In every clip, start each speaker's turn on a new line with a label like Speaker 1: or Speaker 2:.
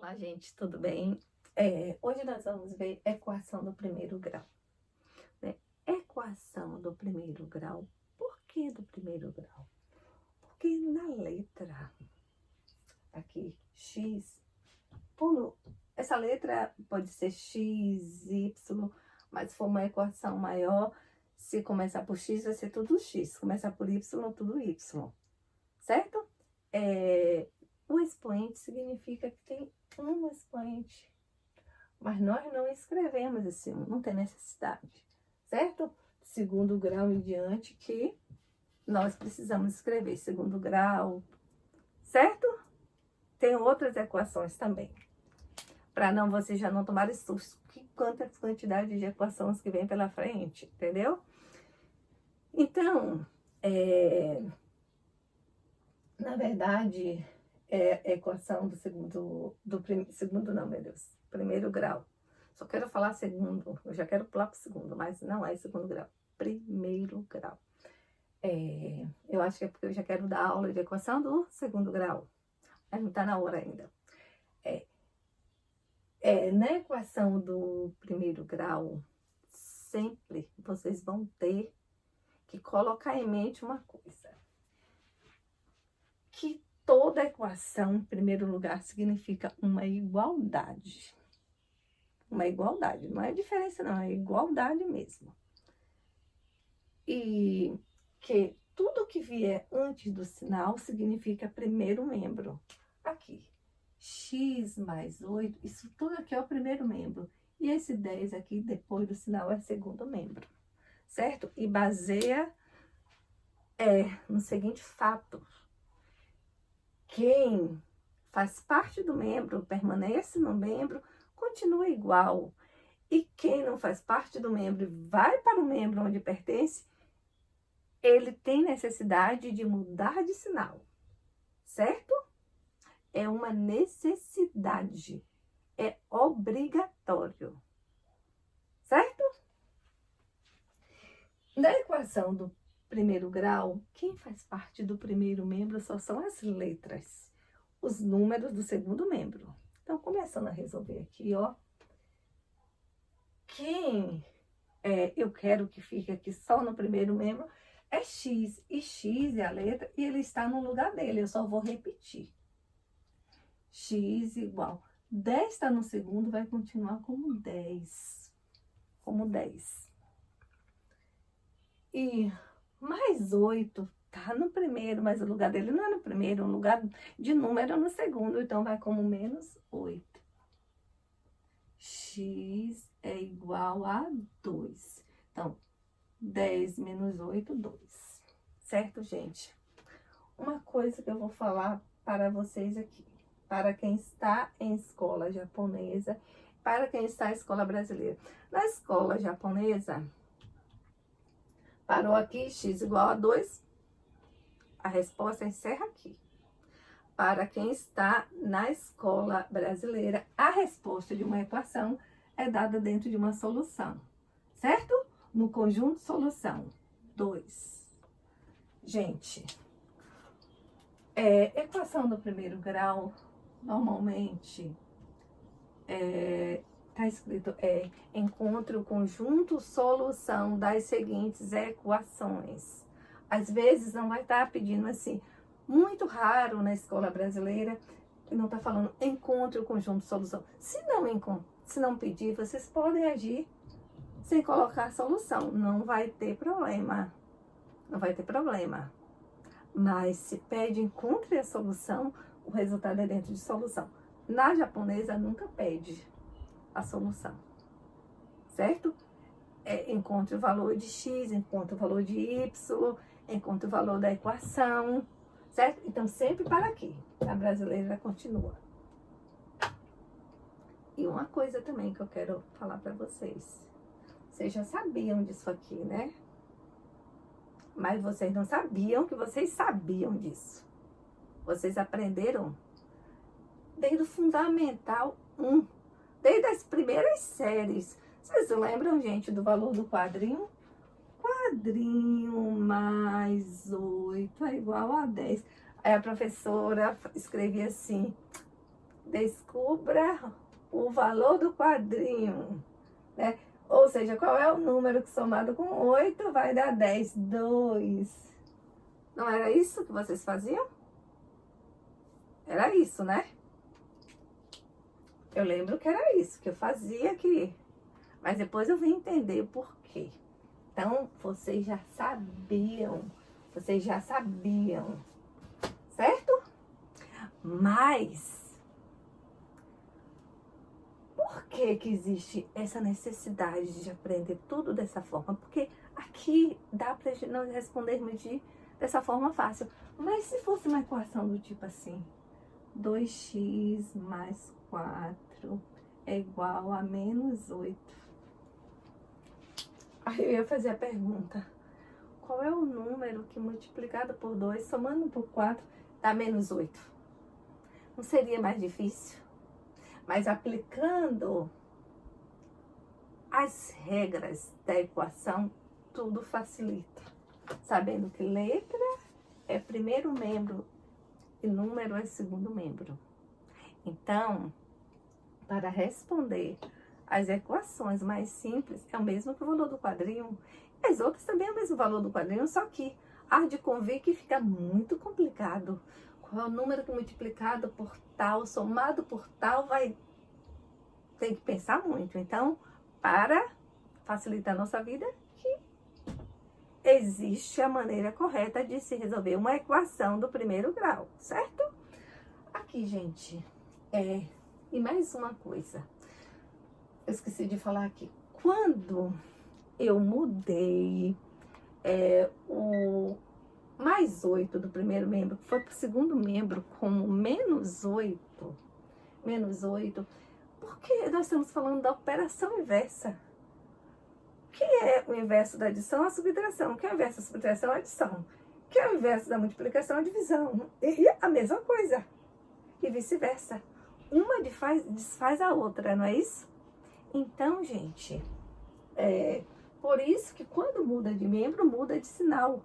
Speaker 1: Olá, gente, tudo bem? Hoje nós vamos ver equação do primeiro grau, né? Equação do primeiro grau. Por que do primeiro grau? Porque na letra aqui, x, essa letra pode ser x, y, mas se for uma equação maior, se começar por x, vai ser tudo x. Se começar por y, tudo y, certo? O expoente significa que tem um expoente, mas nós não escrevemos esse não tem necessidade, certo? Segundo grau em diante que nós precisamos escrever segundo grau, certo? Tem outras equações também, para não você já não tomar susto, quanta quantidade de equações que vem pela frente, entendeu? Então, na verdade, equação do segundo não, meu Deus, primeiro grau. Só quero falar segundo, eu já quero pular para o segundo, mas não é segundo grau, primeiro grau. Eu acho que é porque eu já quero dar aula de equação do segundo grau, mas não está na hora ainda. Na equação do primeiro grau, sempre vocês vão ter que colocar em mente uma coisa, que toda equação, em primeiro lugar, significa uma igualdade. Uma igualdade, não é diferença não, é igualdade mesmo. E que tudo que vier antes do sinal significa primeiro membro. Aqui, x mais 8, isso tudo aqui é o primeiro membro. E esse 10 aqui, depois do sinal, é segundo membro, certo? E baseia no seguinte fato: quem faz parte do membro, permanece no membro, continua igual. E quem não faz parte do membro e vai para o membro onde pertence, ele tem necessidade de mudar de sinal, certo? É uma necessidade, é obrigatório, certo? Na equação do primeiro grau, quem faz parte do primeiro membro só são as letras, os números do segundo membro. Então, começando a resolver aqui, ó. Quem eu quero que fique aqui só no primeiro membro é x. E x é a letra e ele está no lugar dele. Eu só vou repetir. X igual 10 está no segundo, vai continuar como 10. Como 10. E mais 8 tá no primeiro, mas o lugar dele não é no primeiro, o lugar de número é no segundo, então vai como menos 8. X é igual a 2. Então, 10 menos 8, 2. Certo, gente? Uma coisa que eu vou falar para vocês aqui, para quem está em escola japonesa, para quem está em escola brasileira. Na escola japonesa, parou aqui, x igual a 2, a resposta encerra aqui. Para quem está na escola brasileira, a resposta de uma equação é dada dentro de uma solução, certo? No conjunto solução, 2. Gente, equação do primeiro grau, normalmente, tá escrito, encontre o conjunto solução das seguintes equações. Às vezes não vai estar pedindo assim, muito raro na escola brasileira, não está falando encontre o conjunto solução. Se não pedir, vocês podem agir sem colocar solução, não vai ter problema. Não vai ter problema. Mas se pede encontre a solução, o resultado é dentro de solução. Na japonesa nunca pede a solução, certo? Encontre o valor de x, encontre o valor de y, encontre o valor da equação, certo? Então sempre para aqui. A brasileira continua. E uma coisa também que eu quero falar para vocês. Vocês já sabiam disso aqui, né? Mas vocês não sabiam que vocês sabiam disso. Vocês aprenderam desde o Fundamental 1, desde as primeiras séries. Vocês lembram, gente, do valor do quadrinho? Quadrinho mais 8 é igual a 10. Aí a professora escrevia assim, Descubra o valor do quadrinho, né? Ou seja, qual é o número que somado com 8 vai dar 10? 2. Não era isso que vocês faziam? Era isso, né? Eu lembro que era isso que eu fazia aqui. Mas depois eu vim entender o porquê. Então, vocês já sabiam. Vocês já sabiam. Certo? Mas, por que que existe essa necessidade de aprender tudo dessa forma? Porque aqui dá pra nós respondermos dessa forma fácil. Mas se fosse uma equação do tipo assim, 2x mais 4 é igual a menos 8. Aí eu ia fazer a pergunta, qual é o número que multiplicado por 2, somando por 4, dá menos 8? Não seria mais difícil? Mas aplicando as regras da equação, tudo facilita. Sabendo que letra é primeiro membro e número é segundo membro. Então, para responder as equações mais simples, é o mesmo que o valor do quadrinho. As outras também é o mesmo valor do quadrinho, só que há de convir que fica muito complicado. Qual é o número que multiplicado por tal, somado por tal, vai ter que pensar muito. Então, para facilitar a nossa vida, que existe a maneira correta de se resolver uma equação do primeiro grau, certo? Aqui, gente, e mais uma coisa. Eu esqueci de falar aqui. Quando eu mudei o mais 8 do primeiro membro, que foi para o segundo membro como menos 8, porque nós estamos falando da operação inversa. O que é o inverso da adição? A subtração. O que é o inverso da subtração? A adição. O que é o inverso da multiplicação? A divisão. E a mesma coisa. E vice-versa. Uma desfaz a outra, não é isso? Então, gente, por isso que quando muda de membro, muda de sinal.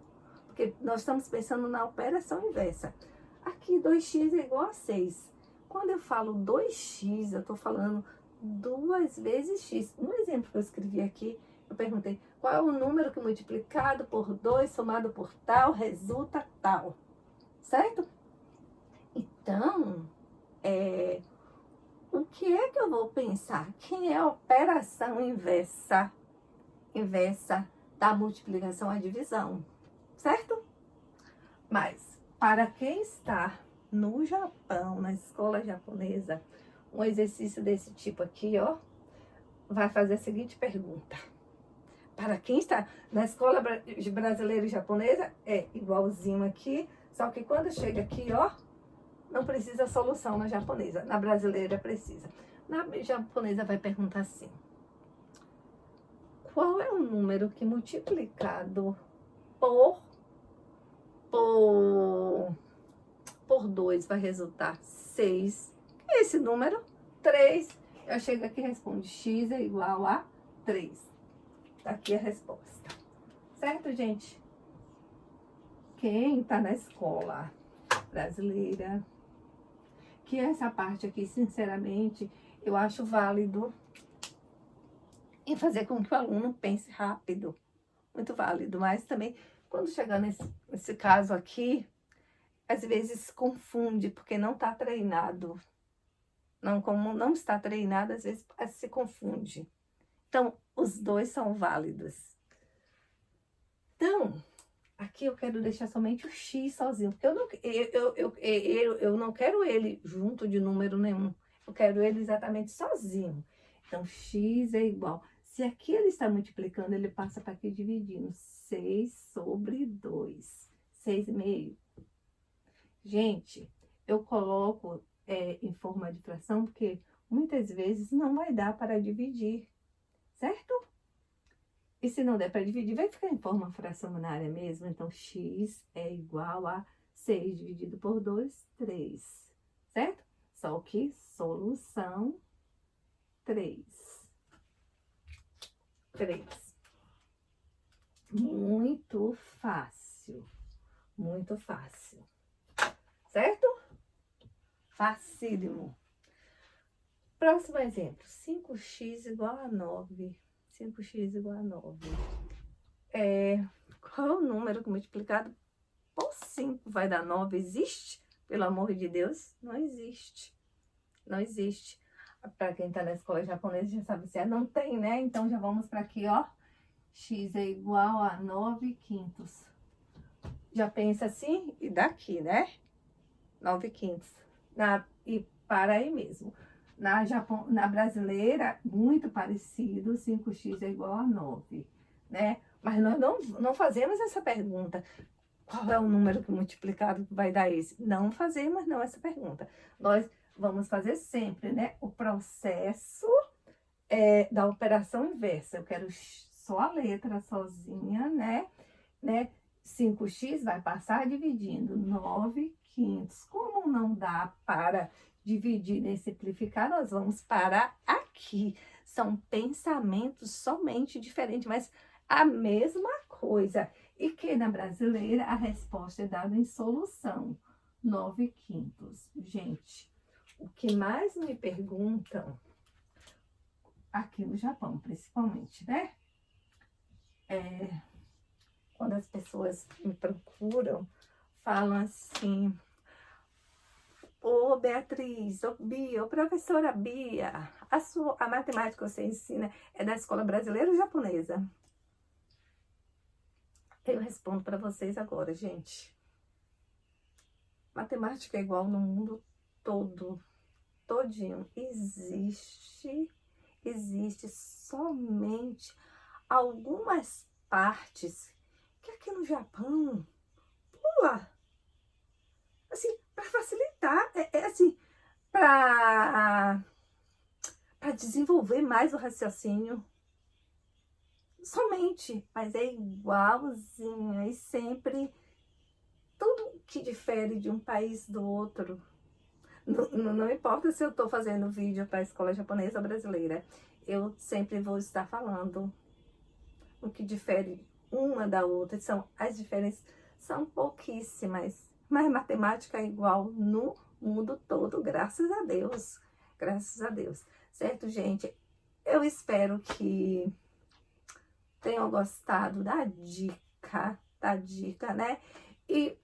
Speaker 1: Porque nós estamos pensando na operação inversa. Aqui, 2x é igual a 6. Quando eu falo 2x, eu estou falando 2 vezes x. Um exemplo que eu escrevi aqui, eu perguntei, qual é o número que multiplicado por 2, somado por tal, resulta tal? Certo? Então, o que é que eu vou pensar? Quem é a operação inversa da multiplicação à divisão? Certo? Mas, para quem está no Japão, na escola japonesa, um exercício desse tipo aqui, ó, vai fazer a seguinte pergunta. Para quem está na escola brasileira e japonesa, é igualzinho aqui, só que quando chega aqui, ó, não precisa solução na japonesa. Na brasileira precisa. Na japonesa vai perguntar assim. Qual é o número que multiplicado por 2 vai resultar 6? Esse número, 3. Eu chego aqui e respondo, x é igual a 3. Tá aqui a resposta. Certo, gente? Quem tá na escola brasileira, que essa parte aqui, sinceramente, eu acho válido em fazer com que o aluno pense rápido. Muito válido, mas também, quando chegar nesse caso aqui, às vezes confunde, porque não está treinado. Como não está treinado, às vezes se confunde. Então, os dois são válidos. Então, aqui eu quero deixar somente o x sozinho, porque eu não quero ele junto de número nenhum. Eu quero ele exatamente sozinho. Então, x é igual. Se aqui ele está multiplicando, ele passa para aqui dividindo. 6 sobre 2. 6,5. Gente, eu coloco em forma de fração, porque muitas vezes não vai dar para dividir, certo? E se não der para dividir, vai ficar em forma fracionária mesmo. Então, x é igual a 6 dividido por 2, 3. Certo? Só que solução 3. 3. Muito fácil. Muito fácil. Certo? Facílimo. Próximo exemplo, 5x igual a 9. 5x igual a 9. Qual é o número que multiplicado por 5 vai dar 9? Existe? Pelo amor de Deus, não existe. Não existe. Para quem está na escola japonesa já sabe se não tem, né? Então já vamos para aqui, ó. X é igual a 9 quintos. Já pensa assim? E daqui, né? 9 quintos. E para aí mesmo. Na brasileira, muito parecido, 5x é igual a 9, né? Mas nós não fazemos essa pergunta. Qual é o número que multiplicado vai dar esse? Não fazemos não essa pergunta. Nós vamos fazer sempre, né? O processo da operação inversa. Eu quero só a letra sozinha, né? 5x vai passar dividindo 9 quintos. Como não dá para dividir nem simplificar, nós vamos parar aqui. São pensamentos somente diferentes, mas a mesma coisa. E que na brasileira a resposta é dada em solução. 9 quintos. Gente, o que mais me perguntam, aqui no Japão principalmente, né? Quando as pessoas me procuram, falam assim: ô Beatriz, ô Bia, ô professora Bia, a matemática que você ensina é da escola brasileira ou japonesa? Eu respondo para vocês agora, gente. Matemática é igual no mundo todo, todinho. Existe somente algumas partes que aqui no Japão pula. Assim, para facilitar, assim, para desenvolver mais o raciocínio. Somente, mas é igualzinho. E sempre, tudo que difere de um país do outro. Não importa se eu estou fazendo vídeo para a escola japonesa ou brasileira, eu sempre vou estar falando o que difere uma da outra. As diferenças são pouquíssimas, mas matemática é igual no mundo todo, graças a Deus. Graças a Deus. Certo, gente? Eu espero que tenham gostado da dica, né? E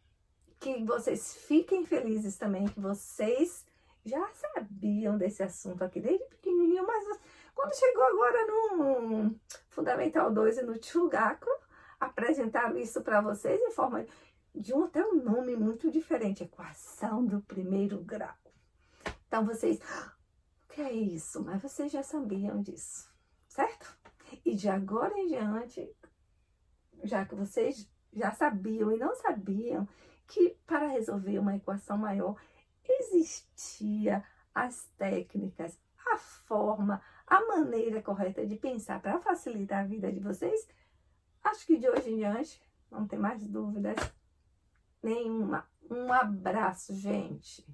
Speaker 1: que vocês fiquem felizes também, que vocês já sabiam desse assunto aqui desde pequenininho, mas quando chegou agora no Fundamental 2 e no Chugaku, apresentaram isso para vocês em forma de até um nome muito diferente, equação do primeiro grau. Então vocês, o que é isso? Mas vocês já sabiam disso, certo? E de agora em diante, já que vocês já sabiam e não sabiam que para resolver uma equação maior existia as técnicas, a forma, a maneira correta de pensar para facilitar a vida de vocês, acho que de hoje em diante não tem mais dúvidas nenhuma. Um abraço, gente!